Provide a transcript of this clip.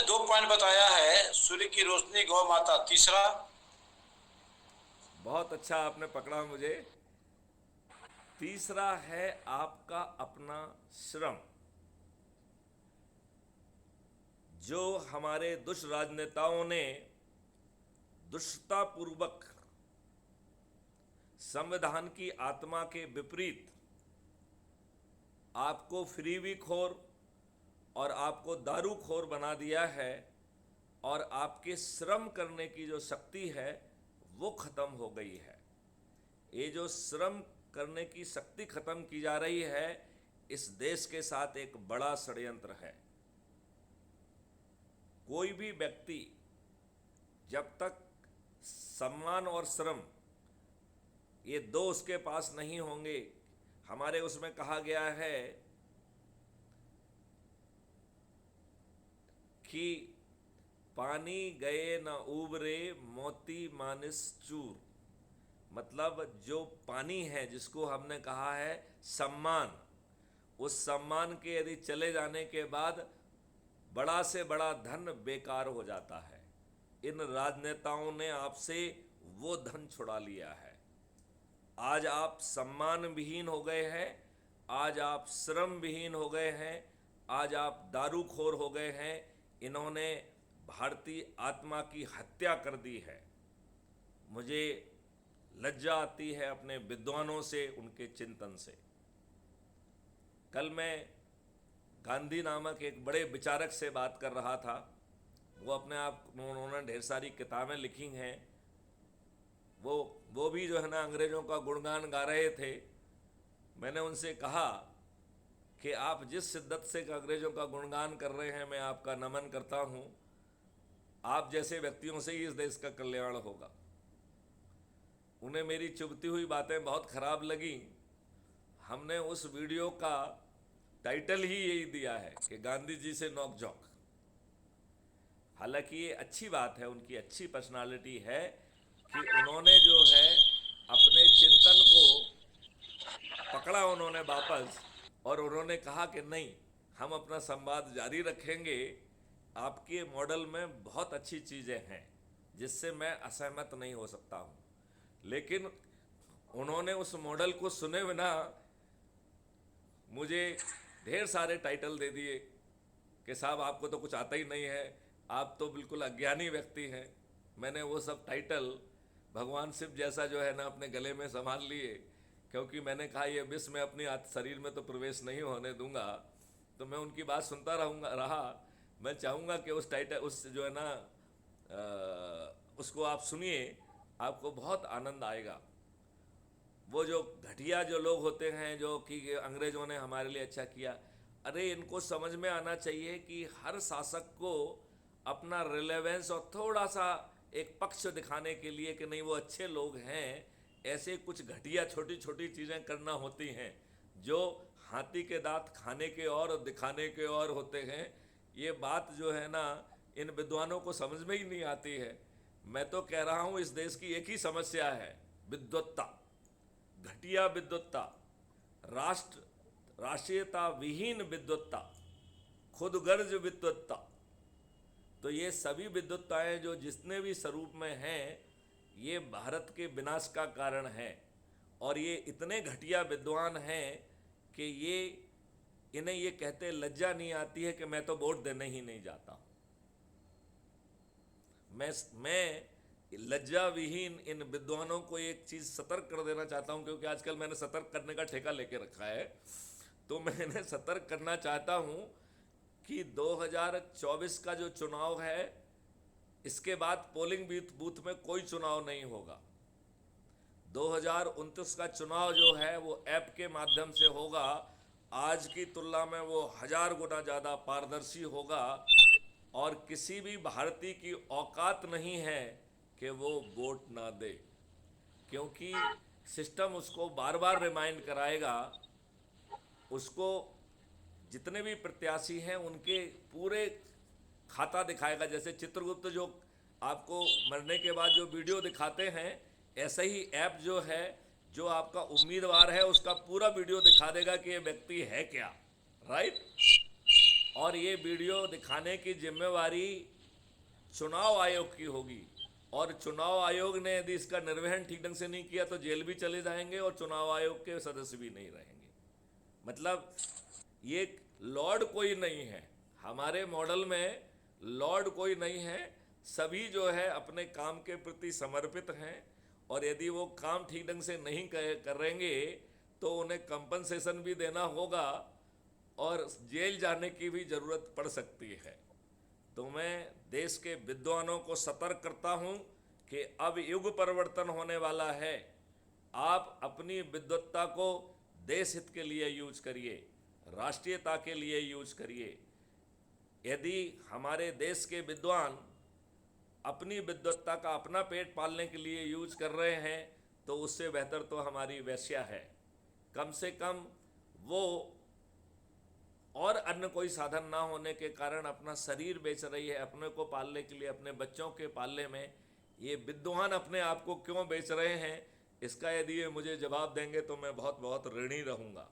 दो पॉइंट बताया है, सूर्य की रोशनी, गौ माता, तीसरा। बहुत अच्छा आपने पकड़ा मुझे। तीसरा है आपका अपना श्रम। जो हमारे दुष्ट राजनेताओं ने दुष्टतापूर्वक संविधान की आत्मा के विपरीत आपको फ्रीबीखोर और आपको दारूखोर बना दिया है, और आपके श्रम करने की जो शक्ति है वो खत्म हो गई है। ये जो श्रम करने की शक्ति खत्म की जा रही है, इस देश के साथ एक बड़ा षड्यंत्र है। कोई भी व्यक्ति जब तक सम्मान और श्रम ये दो उसके पास नहीं होंगे, हमारे उसमें कहा गया है कि पानी गए न उबरे मोती मानिस चूर। मतलब जो पानी है, जिसको हमने कहा है सम्मान, उस सम्मान के यदि चले जाने के बाद बड़ा से बड़ा धन बेकार हो जाता है। इन राजनेताओं ने आपसे वो धन छुड़ा लिया है। आज आप सम्मान विहीन हो गए हैं, आज आप श्रम विहीन हो गए हैं, आज आप दारूखोर हो गए हैं। इन्होंने भारतीय आत्मा की हत्या कर दी है। मुझे लज्जा आती है अपने विद्वानों से, उनके चिंतन से। कल मैं गांधी नामक एक बड़े विचारक से बात कर रहा था। वो अपने आप, उन्होंने ढेर सारी किताबें लिखी हैं। वो भी जो है ना अंग्रेज़ों का गुणगान गा रहे थे। मैंने उनसे कहा कि आप जिस शिद्दत से अंग्रेज़ों का गुणगान कर रहे हैं, मैं आपका नमन करता हूँ। आप जैसे व्यक्तियों से ही इस देश का कल्याण होगा। उन्हें मेरी चुभती हुई बातें बहुत खराब लगी। हमने उस वीडियो का टाइटल ही यही दिया है कि गांधी जी से नोक-झोंक। हालांकि ये अच्छी बात है, उनकी अच्छी पर्सनालिटी है कि उन्होंने जो है अपने चिंतन को पकड़ा उन्होंने वापस, और उन्होंने कहा कि नहीं, हम अपना संवाद जारी रखेंगे। आपके मॉडल में बहुत अच्छी चीज़ें हैं जिससे मैं असहमत नहीं हो सकता हूँ, लेकिन उन्होंने उस मॉडल को सुने बिना मुझे ढेर सारे टाइटल दे दिए कि साहब आपको तो कुछ आता ही नहीं है, आप तो बिल्कुल अज्ञानी व्यक्ति हैं। मैंने वो सब टाइटल भगवान शिव जैसा जो है ना अपने गले में संभाल लिए, क्योंकि मैंने कहा ये विष मैं अपनी शरीर में तो प्रवेश नहीं होने दूंगा। तो मैं उनकी बात सुनता रहा। मैं चाहूँगा कि उस टाइटल, उस जो है ना उसको आप सुनिए, आपको बहुत आनंद आएगा। वो जो घटिया जो लोग होते हैं जो कि अंग्रेज़ों ने हमारे लिए अच्छा किया, अरे इनको समझ में आना चाहिए कि हर शासक को अपना रिलेवेंस और थोड़ा सा एक पक्ष दिखाने के लिए कि नहीं वो अच्छे लोग हैं, ऐसे कुछ घटिया छोटी छोटी चीज़ें करना होती हैं जो हाथी के दांत खाने के और दिखाने के और होते हैं। ये बात जो है ना इन विद्वानों को समझ में ही नहीं आती है। मैं तो कह रहा हूँ इस देश की एक ही समस्या है, विद्वत्ता, घटिया विद्वत्ता, राष्ट्रीयता विहीन विद्वत्ता, खुदगर्ज विद्वत्ता। तो ये सभी विद्वत्ताएं जो जितने भी स्वरूप में हैं, ये भारत के विनाश का कारण है। और ये इतने घटिया विद्वान हैं कि इन्हें ये कहते लज्जा नहीं आती है कि मैं तो वोट देने ही नहीं जाता। मैं लज्जा विहीन इन विद्वानों को एक चीज़ सतर्क कर देना चाहता हूं, क्योंकि आजकल मैंने सतर्क करने का ठेका लेके रखा है। तो मैंने सतर्क करना चाहता हूं कि 2024 का जो चुनाव है, इसके बाद पोलिंग बूथ में कोई चुनाव नहीं होगा। 2029 का चुनाव जो है वो ऐप के माध्यम से होगा। आज की तुलना में वो 1000 गुना ज़्यादा पारदर्शी होगा, और किसी भी भारतीय की औकात नहीं है कि वो वोट ना दे, क्योंकि सिस्टम उसको बार बार रिमाइंड कराएगा। उसको जितने भी प्रत्याशी हैं उनके पूरे खाता दिखाएगा। जैसे चित्रगुप्त जो आपको मरने के बाद जो वीडियो दिखाते हैं, ऐसे ही ऐप जो है, जो आपका उम्मीदवार है उसका पूरा वीडियो दिखा देगा कि ये व्यक्ति है क्या, राइट। और ये वीडियो दिखाने की जिम्मेवारी चुनाव आयोग की होगी, और चुनाव आयोग ने यदि इसका निर्वहन ठीक ढंग से नहीं किया तो जेल भी चले जाएंगे और चुनाव आयोग के सदस्य भी नहीं रहेंगे। मतलब ये लॉर्ड कोई नहीं है, हमारे मॉडल में लॉर्ड कोई नहीं है, सभी जो है अपने काम के प्रति समर्पित हैं, और यदि वो काम ठीक ढंग से नहीं करेंगे तो उन्हें कंपनसेशन भी देना होगा और जेल जाने की भी ज़रूरत पड़ सकती है। तो मैं देश के विद्वानों को सतर्क करता हूं कि अब युग परिवर्तन होने वाला है। आप अपनी विद्वत्ता को देश हित के लिए यूज करिए, राष्ट्रीयता के लिए यूज करिए। यदि हमारे देश के विद्वान अपनी विद्वत्ता का अपना पेट पालने के लिए यूज कर रहे हैं तो उससे बेहतर तो हमारी वेश्या है। कम से कम वो और अन्य कोई साधन ना होने के कारण अपना शरीर बेच रही है अपने को पालने के लिए, अपने बच्चों के पालने में। ये विद्वान अपने आप को क्यों बेच रहे हैं, इसका यदि ये मुझे जवाब देंगे तो मैं बहुत बहुत ऋणी रहूँगा।